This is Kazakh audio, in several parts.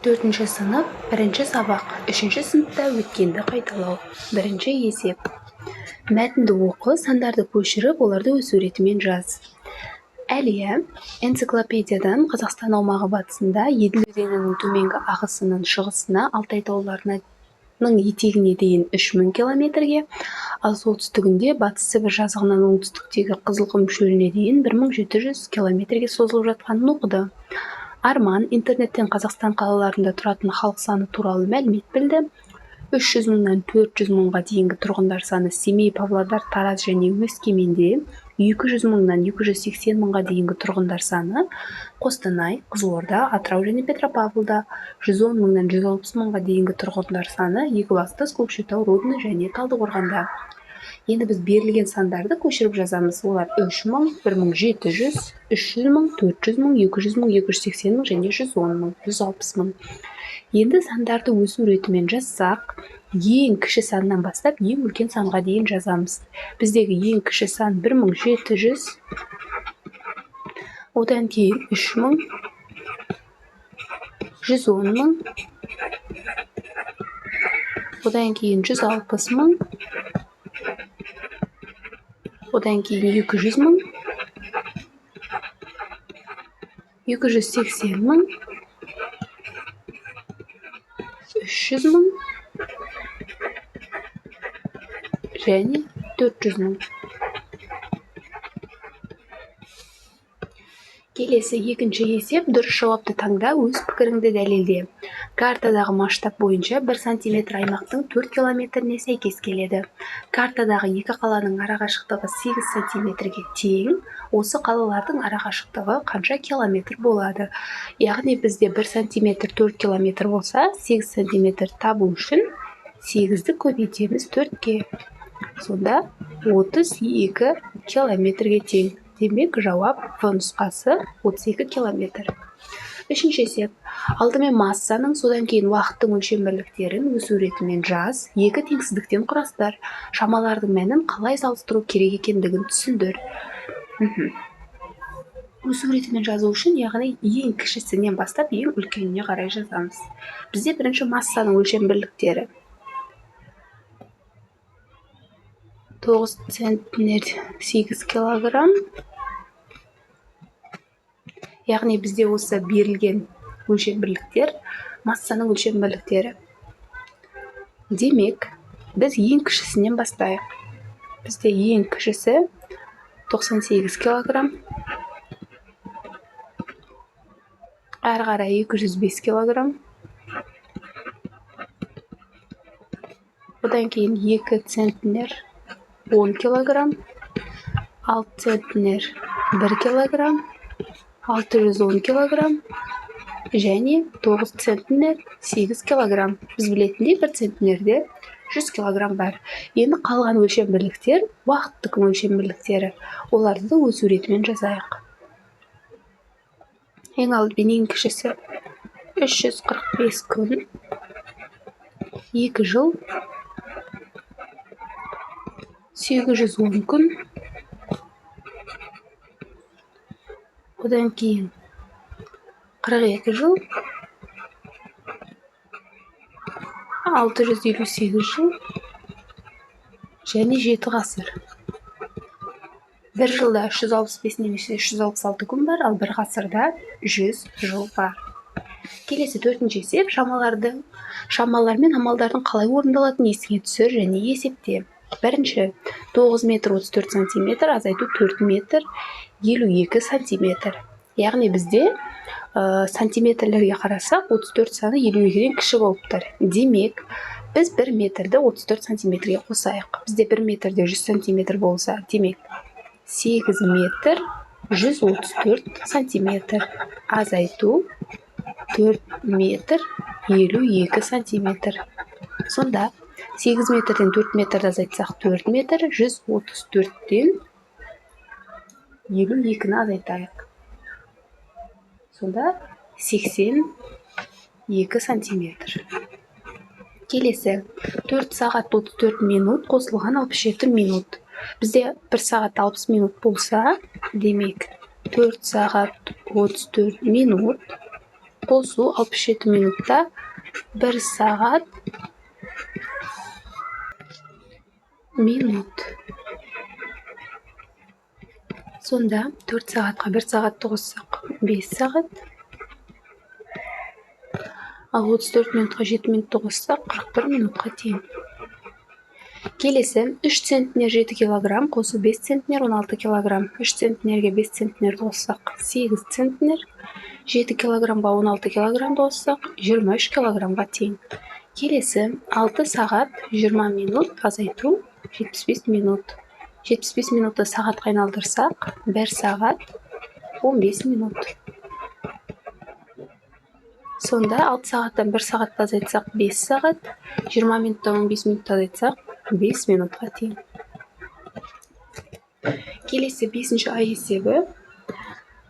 4 сынып, 1 сабақ, 3 сыныпта өткенді қайталау. 1 есеп. Мәтінді оқы, сандарды көшіріп, оларды өз суретімен жаз. Әлия энциклопедиядан Қазақстан аумағы батысында Еділ өзенінің төменгі ағысынан шығысына Алтай тауларының етегіне дейін 3000 километрге, ал солтүстігінде Батыс Сібір жазығынан оңтүстіктегі Қызылқұм шөліне дейін 1700 километрге созылып жатқанын оқыды. Арман интернеттен Қазақстан қалаларында тұратын халық саны туралы мәлімет білді. 300 мыңнан 400 мыңға дейінгі тұрғындар саны Семей, Павлодар, Тараз және Өскеменде, 200 мыңнан 280 мыңға дейінгі тұрғындар саны Қостанай, Қызылорда, Атырау және Петропавлда, 110 мыңнан 160 мыңға дейінгі тұрғындар саны Екібастұз, Көкшетау, Рудный және Талдықорғанда. Енді біз берілген сандарды көшіріп жазамыз. Олар 3000, 1700, 300 мың, 400 мың, 200 мың, 280 мың және 110 мың, 160 мың. Енді сандарды өз суретімен жазсақ, ең кіші саннан бастап ең үлкен санға дейін жазамыз. Біздегі ең кіші сан 1700, одан кейін 3000, 110 мың, одан кейін 160 мың, одан кейін 200 мың, 280 мың, 300 мың және 400 мың. Келесі екінші есеп, дұрыс жауапты таңда, өз пікіріңді дәлелде. Картадағы масштаб бойынша 1 сантиметр аймақтың 4 километріне сәйкес келеді. Картадағы екі қаланың арақашықтығы 8 сантиметрге тең. Осы қалалардың арақашықтығы қанша километр болады? Яғни бізде 1 сантиметр 4 километр болса, 8 сантиметр табу үшін 8-ді көбейтеміз 4-ке. Сонда 32 километрге тең. Демек, жауап В нұсқасы 32 километр. Үшінші есеп. Алдымен массаның, содан кейін уақыттың өлшем бірліктерін өз суретімен жаз. Екі теңсіздіктен құрастыр. Шамалардың мәнін қалай салыстыру керек екендігін түсіндір. Өз суретімен жазу үшін, яғни ең кішісінен бастап ең үлкеніне қарай жазамыз. Бізде бірінші массаның өлшем бірліктері. 9 центнер 8 килограмм. Яғни бізде осы берілген өлшем бірліктер, массаның өлшем бірліктері. Демек, біз ең кішісінен бастайық. Бізде ең кішісі 98 килограмм. Әрі қарай 205 килограмм. Одан кейін 2 центнер 10 килограмм, 6 центнер 1 килограмм, 610 килограмм және 9 центнер 8 килограмм. Біз білетіндей 1 центнерде 100 килограмм бар. Енді қалған өлшем бірліктер, уақыттық өлшем бірліктері. Оларды да өз суретімен жазайық. Ең алдымен ең кішісі 345 күн, 2 жыл, 810 күн, одан кейін 42 жыл, 658 жыл және 7 ғасыр. Бір жылда 365 немесе 366 күн бар, ал бір ғасырда 100 жыл бар. Келесі төртінші есеп, шамалар мен амалдардың қалай орындалатынын есіңе түсір және есепте. Бірінші, 9 метр 34 сантиметр, азайту 4 метр 52 сантиметр. Яғни бізде сантиметрлерге қарасақ, 34 саны 52-ден кіші болып тұр. Демек, біз 1 метрді 34 сантиметрге қосайық. Бізде 1 метрде 100 сантиметр болса, демек 8 метр 134 сантиметр. Азайту 4 метр 52 сантиметр. Сонда 8 метрден 4 метрді азайтсақ 4 метр, 134-тен 52-ні азайтайық. Сонда 82 сантиметр. Келесі, 4 сағат 34 минут қосылған 67 минут. Бізде 1 сағат 60 минут болса, демек 4 сағат 34 минут қосу 67 минутта 1 сағат минут. Сонда 4 сағатқа 1 сағатты қоссақ 5 сағат. Ал 34 минутқа 7 минутты қоссақ 41 минутқа тең. Келесі 3 центнер 7 килограмм қосу 5 центнер 16 килограмм. 3 центнерге 5 центнерді қоссақ 8 центнер. 7 килограммға 16 килограммды қоссақ 23 килограммға тең. Келесі 6 сағат 20 минут азайту 75 минут. 75 минутты сағатқа айналдырсақ 1 сағат 15 минут. Сонда 6 сағаттан 1 сағатты азайтсақ 5 сағат, 20 минуттан 15 минутты азайтсақ 5 минутқа тең. Келесі 5-ші ай есебі.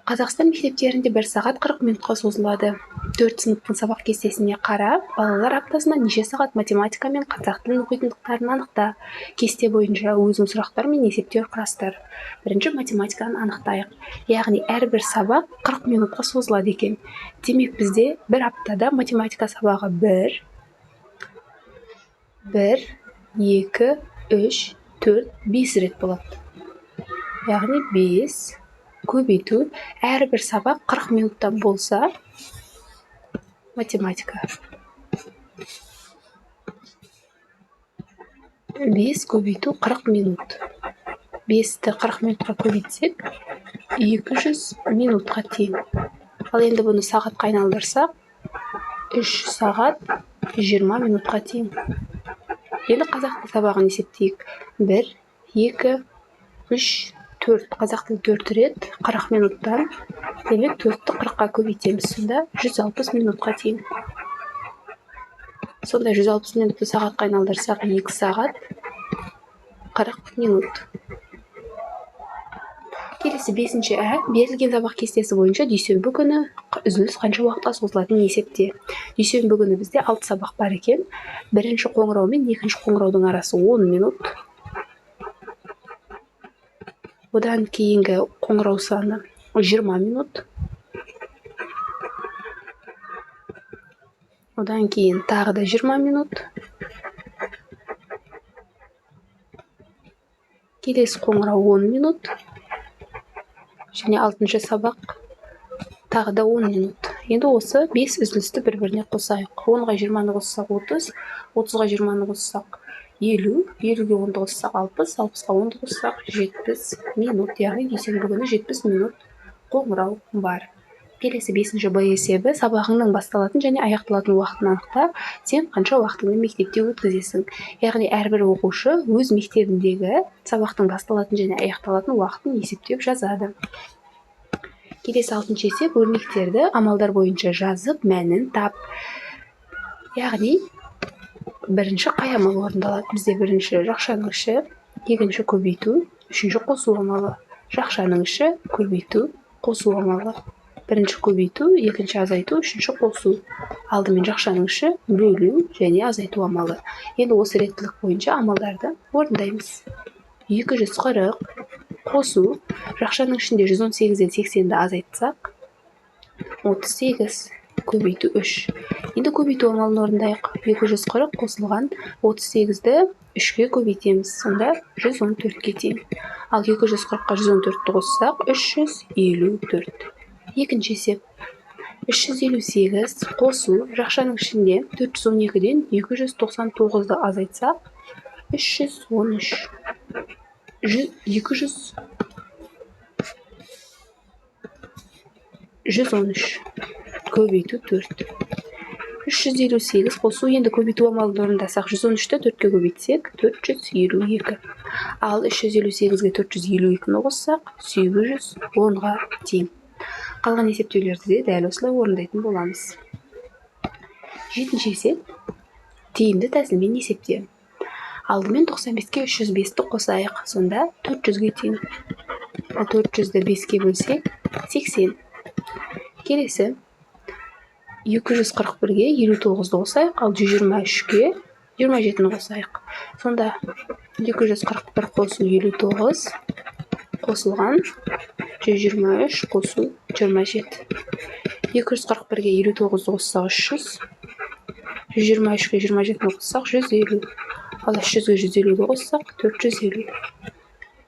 Қазақстан мектептерінде 1 сағат 40 минутқа созылады. 4 сыныптың сабақ кестесіне қара, балалар аптасына неше сағат математика мен қазақ тілін оқитындықтарын анықта. Кесте бойынша өзің сұрақтар мен есептер құрастыр. Бірінші математиканы анықтайық. Яғни әрбір сабақ 40 минутқа созылады екен. Демек бізде бір аптада математика сабағы 1, 2, 3, 4, 5 рет болады. Яғни 5 көбейту әрбір сабақ 40 минуттан болса математика. 5 көбейту 40 минут. 5-ті 40 минутқа көбейтсек 200 минутқа тең. Ал енді бұны сағатқа айналдырсақ 3 сағат 20 минутқа тең. Енді қазақ тілі сабағын есептейік. 1, 2, 3, 4. Қазақ тілі 4 рет 40 минуттан. Демек 4-ті 40-қа көбейтеміз. Сонда 160 минутқа тең. Сонда 160 минутты сағатқа айналдырсақ 2 сағат 40 минут. Келесі 5-ші ә. Берілген сабақ кестесі бойынша дүйсенбі күні үзіліс қанша уақытқа созылатынын есепте. Дүйсенбі күні бізде 6 сабақ бар екен. Бірінші қоңырау мен екінші қоңыраудың арасы 10 минут. Одан кейінгі қоңырау саны 20 минут. Одан кейін тағы да 20 минут. Келесі қоңырау 10 минут. Және 6-шы сабақ тағы да 10 минут. Енді осы 5 үзілісті бір-біріне қосайық. 10-ға 20-ны қоссақ 30, 30-ға 20-ны қоссақ 50, 50-ге 10-ды қоссақ 60, 60-ға 10-ды қоссақ 70 минут. Яғни дүйсенбі күні 70 минут қоңырау бар. Келесі 5-ші Б есебі. Сабағыңның басталатын және аяқталатын уақытын анықта. Сен қанша уақытыңды мектепте өткізесің? Яғни әрбір оқушы өз мектебіндегі сабақтың басталатын және аяқталатын уақытын есептеп жазады. Келесі 6-шы есеп. Өрнектерді амалдар бойынша жазып, мәнін тап. Яғни бірінші қай амал орындалады? Бізде бірінші жақшаның іші, екінші көбейту, үшінші қосу амалы. Жақшаның іші, көбейту, қосу амалы. Бірінші көбейту, екінші азайту, үшінші қосу. Алдымен жақшаның іші, бөлу және азайту амалы. Енді осы реттілік бойынша амалдарды орындаймыз. 240 қосу, жақшаның ішінде 118-ден 80-ді азайтсақ 38, көбейту 3. Енді көбейту амалын орындайық. 240 қосылған 38-ді 3-ге көбейтеміз. Сонда 114-ке тең. Ал 240-қа 114-ті қоссақ 354. Екінші есеп. 358 қосу, жақшаның ішінде 412-ден 299-ды азайтсақ 313. 113 көбейту 4. 358 қосу, енді көбейту амалын орындасақ 113-ті 4-ке көбейтсек 452. Ал 358-ге 452-ні қоссақ 810-ға тең. Қалған есептеулерді де дәл осылай орындайтын боламыз. 7-ші есеп. Тиімді тәсілмен есепте. Алдымен 95-ке 305-ті қосайық. Сонда 400-ге тең. 400-ді 5-ке бөлсек 80. Келесі 241-ге 59-ды қосайық. Ал 123-ге 27-ні қосайық. Сонда 241 қосу 59 қосылған 123 қосу 27. 241-ге 59-ды қоссақ 300, 123-ге 27-ні қоссақ 150, ал 300-ге 150-ді қоссақ 450.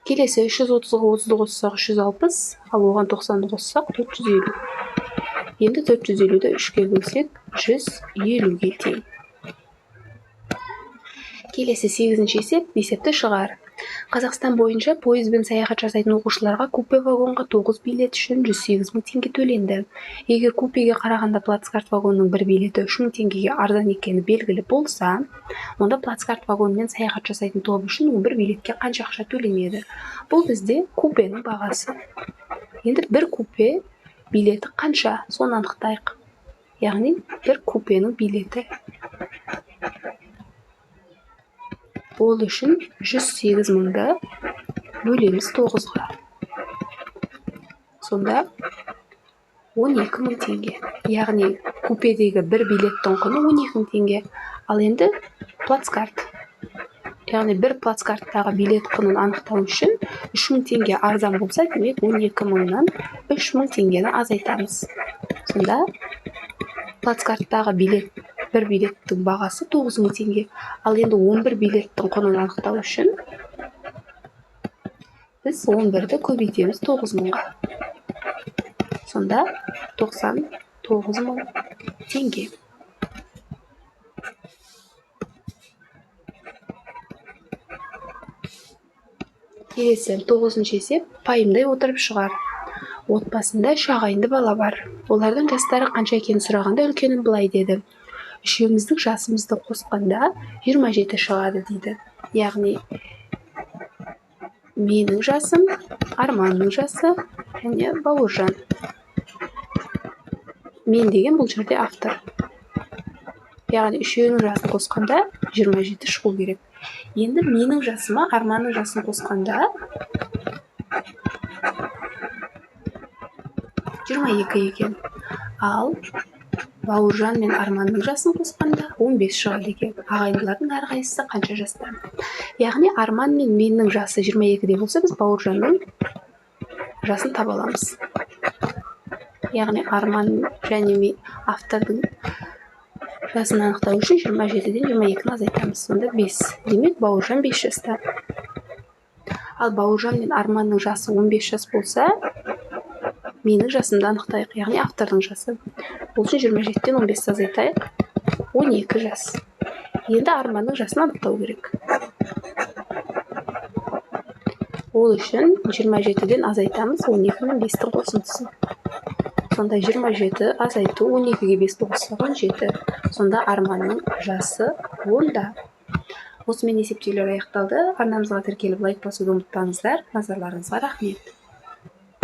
Келесі 330-ға 30-ды қоссақ 360, ал оған 90-ды қоссақ 450. Енді 450-ді 3-ке бөлсек 150-ге тең. Келесі 8-ші есеп, есепті шығар. Қазақстан бойынша пойызбен саяхат жасайтын оқушыларға купе вагонға 9 билет үшін 108 мың теңге төленді. Егер купеге қарағанда плацкарт вагонның бір билеті 3 мың теңгеге арзан екені белгілі болса, онда плацкарт вагонмен саяхат жасайтын топ үшін 11 билетке қанша ақша төленеді? Бұл бізде купенің бағасы. Енді бір купе билеті қанша? Соны анықтайық. Яғни бір купенің билеті. Ол үшін 108 мыңды бөлеміз 9-ға. Сонда 12 мың теңге. Яғни купедегі бір билеттің құны 12 мың теңге. Ал енді плацкарт. Яғни бір плацкарттағы билет құнын анықтау үшін 3 мың теңге арзан болса, демек 12 мыңнан 3 мың теңгені азайтамыз. Сонда плацкарттағы бір билеттің бағасы 9 мың теңге. Ал енді 11 билеттің құнын анықтау үшін біз 11-ді көбейтеміз 9 мыңға. Сонда 99 мың теңге. Келесі 9-ші есеп, пайымдай отырып шығар. Отбасында 3 ағайынды бала бар. Олардың жастары қанша екенін сұрағанда үлкенім былай деді: үшеуміздің жасымызды қосқанда 27 шығады дейді. Яғни менің жасым, Арманның жасы және Бауыржан. Мен деген бұл жерде автор. Яғни үшеуінің жасын қосқанда 27 шығу керек. Енді менің жасыма Арманның жасын қосқанда 22 екен. Ал Бауыржан мен Арманның жасын қосқанда 15 шығады екен. Ағайындылардың әрқайсысы қанша жаста? Яғни Арман мен менің жасы 22-де болса, біз Бауыржанның жасын таба аламыз. Яғни Арман және автордың жасын анықтау үшін 27-ден 22-ні азайтамыз. Сонда 5. Демек Бауыржан 5 жаста. Ал Бауыржан мен Арманның жасы 15 жас болса, менің жасымды анықтайық, яғни автордың жасы. Ол үшін 27-ден 15-ті азайтайық, 12 жас. Енді Арманның жасын анықтау керек. Ол үшін 27-ден азайтамыз 12 мен 5-тің қосындысын. Сонда 27 азайту 12-ге 5-ті қоссақ 17. Сонда Арманның жасы 10-да. Осымен есептеулер аяқталды. Арнамызға тіркеліп лайк басуды ұмытпаңыздар. Назарларыңызға рахмет.